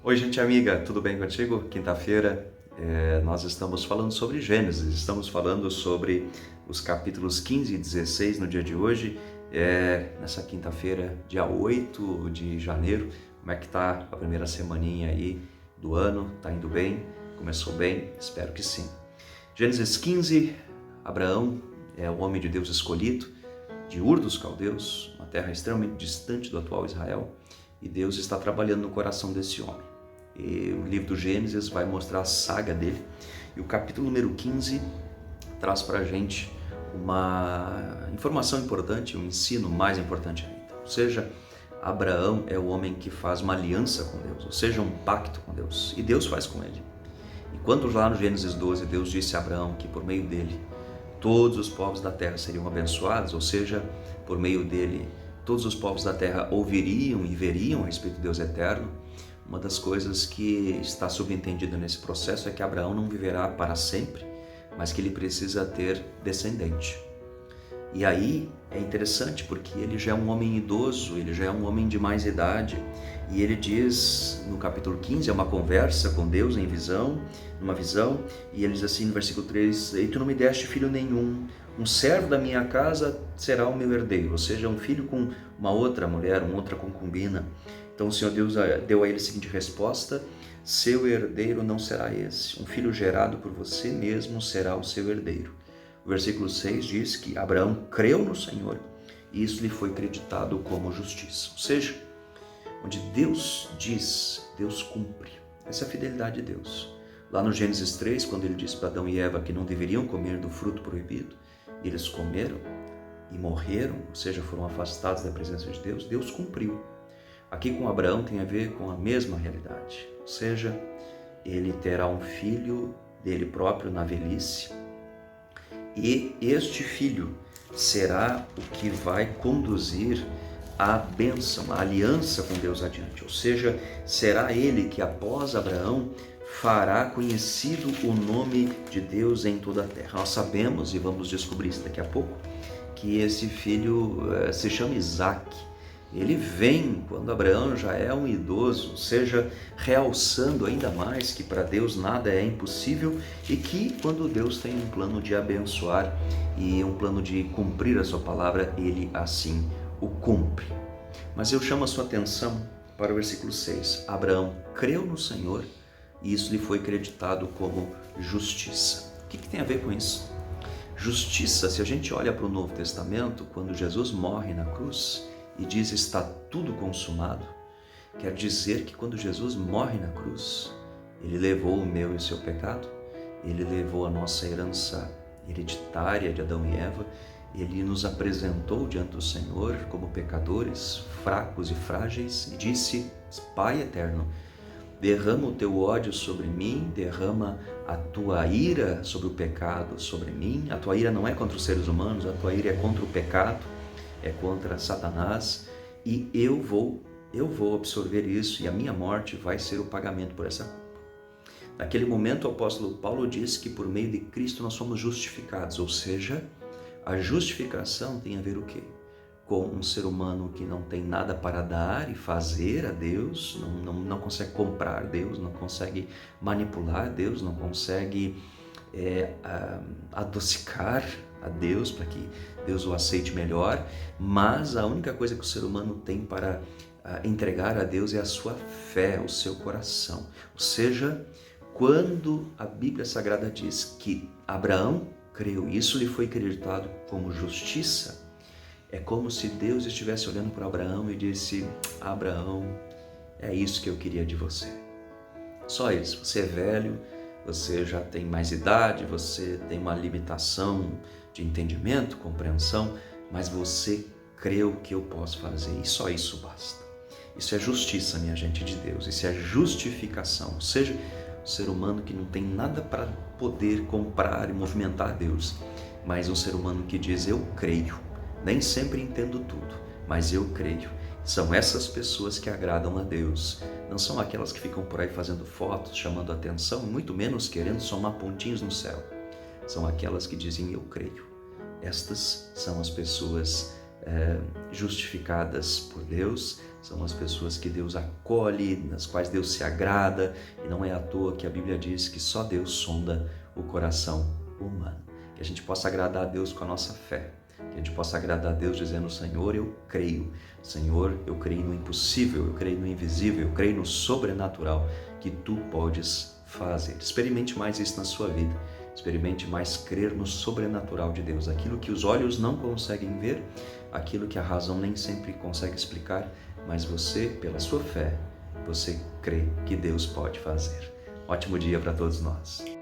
Oi, gente amiga, tudo bem contigo? Quinta-feira nós estamos falando sobre Gênesis, estamos falando sobre os capítulos 15 e 16 no dia de hoje, nessa quinta-feira, dia 8 de janeiro. Como é que tá a primeira semaninha aí do ano? Tá indo bem? Começou bem? Espero que sim. Gênesis 15, Abraão é o homem de Deus escolhido, de Ur dos Caldeus, uma terra extremamente distante do atual Israel, e Deus está trabalhando no coração desse homem. E o livro do Gênesis vai mostrar a saga dele, e o capítulo número 15 traz para a gente uma informação importante, um ensino mais importante ainda. Ou seja, Abraão é o homem que faz uma aliança com Deus, ou seja, um pacto com Deus, e Deus faz com ele. Enquanto lá no Gênesis 12 Deus disse a Abraão que por meio dele todos os povos da terra seriam abençoados, ou seja, por meio dele todos os povos da terra ouviriam e veriam a respeito de Deus eterno. Uma das coisas que está subentendida nesse processo é que Abraão não viverá para sempre, mas que ele precisa ter descendente. E aí é interessante porque ele já é um homem idoso, ele já é um homem de mais idade, e ele diz no capítulo 15, é uma conversa com Deus em visão, numa visão, e ele diz assim no versículo 3, e tu não me deste filho nenhum, um servo da minha casa será o meu herdeiro, ou seja, um filho com uma outra mulher, uma outra concubina. Então o Senhor Deus deu a ele a seguinte resposta: seu herdeiro não será esse, um filho gerado por você mesmo será o seu herdeiro. O versículo 6 diz que Abraão creu no Senhor e isso lhe foi creditado como justiça. Ou seja, onde Deus diz, Deus cumpre. Essa é a fidelidade de Deus. Lá no Gênesis 3, quando ele disse para Adão e Eva que não deveriam comer do fruto proibido, eles comeram e morreram, ou seja, foram afastados da presença de Deus, Deus cumpriu. Aqui com Abraão tem a ver com a mesma realidade, ou seja, ele terá um filho dele próprio na velhice, e este filho será o que vai conduzir a bênção, a aliança com Deus adiante. Ou seja, será ele que após Abraão fará conhecido o nome de Deus em toda a terra. Nós sabemos, e vamos descobrir isso daqui a pouco, que esse filho se chama Isaac. Ele vem quando Abraão já é um idoso, ou seja, realçando ainda mais que para Deus nada é impossível e que quando Deus tem um plano de abençoar e um plano de cumprir a sua palavra, ele assim o cumpre. Mas eu chamo a sua atenção para o versículo 6. Abraão creu no Senhor e isso lhe foi creditado como justiça. O que tem a ver com isso? Justiça, se a gente olha para o Novo Testamento, quando Jesus morre na cruz e diz está tudo consumado, quer dizer que quando Jesus morre na cruz, ele levou o meu e o seu pecado, ele levou a nossa herança hereditária de Adão e Eva, ele nos apresentou diante do Senhor como pecadores, fracos e frágeis, e disse: Pai eterno, derrama o teu ódio sobre mim, derrama a tua ira sobre o pecado sobre mim. A tua ira não é contra os seres humanos, a tua ira é contra o pecado, é contra Satanás, e eu vou absorver isso, e a minha morte vai ser o pagamento por essa culpa. Naquele momento o apóstolo Paulo diz que por meio de Cristo nós somos justificados, ou seja, a justificação tem a ver o quê? Com um ser humano que não tem nada para dar e fazer a Deus, não consegue comprar Deus, não consegue manipular Deus, não consegue adocicar a Deus para que Deus o aceite melhor, mas a única coisa que o ser humano tem para entregar a Deus é a sua fé, o seu coração. Ou seja, quando a Bíblia Sagrada diz que Abraão creu, isso lhe foi acreditado como justiça, é como se Deus estivesse olhando para Abraão e disse: Abraão, é isso que eu queria de você. Só isso, você é velho, você já tem mais idade, você tem uma limitação de entendimento, compreensão, mas você creu que eu posso fazer, e só isso basta. Isso é justiça, minha gente de Deus, isso é justificação, ou seja, o ser humano que não tem nada para poder comprar e movimentar Deus, mas um ser humano que diz: eu creio, nem sempre entendo tudo, mas eu creio. São essas pessoas que agradam a Deus, não são aquelas que ficam por aí fazendo fotos, chamando atenção, muito menos querendo somar pontinhos no céu. São aquelas que dizem: eu creio. Estas são as pessoas justificadas por Deus, são as pessoas que Deus acolhe, nas quais Deus se agrada, e não é à toa que a Bíblia diz que só Deus sonda o coração humano. Que a gente possa agradar a Deus com a nossa fé, que a gente possa agradar a Deus dizendo: Senhor, eu creio. Senhor, eu creio no impossível, eu creio no invisível, eu creio no sobrenatural que Tu podes fazer. Experimente mais isso na sua vida. Experimente mais crer no sobrenatural de Deus. Aquilo que os olhos não conseguem ver, aquilo que a razão nem sempre consegue explicar, mas você, pela sua fé, você crê que Deus pode fazer. Ótimo dia para todos nós.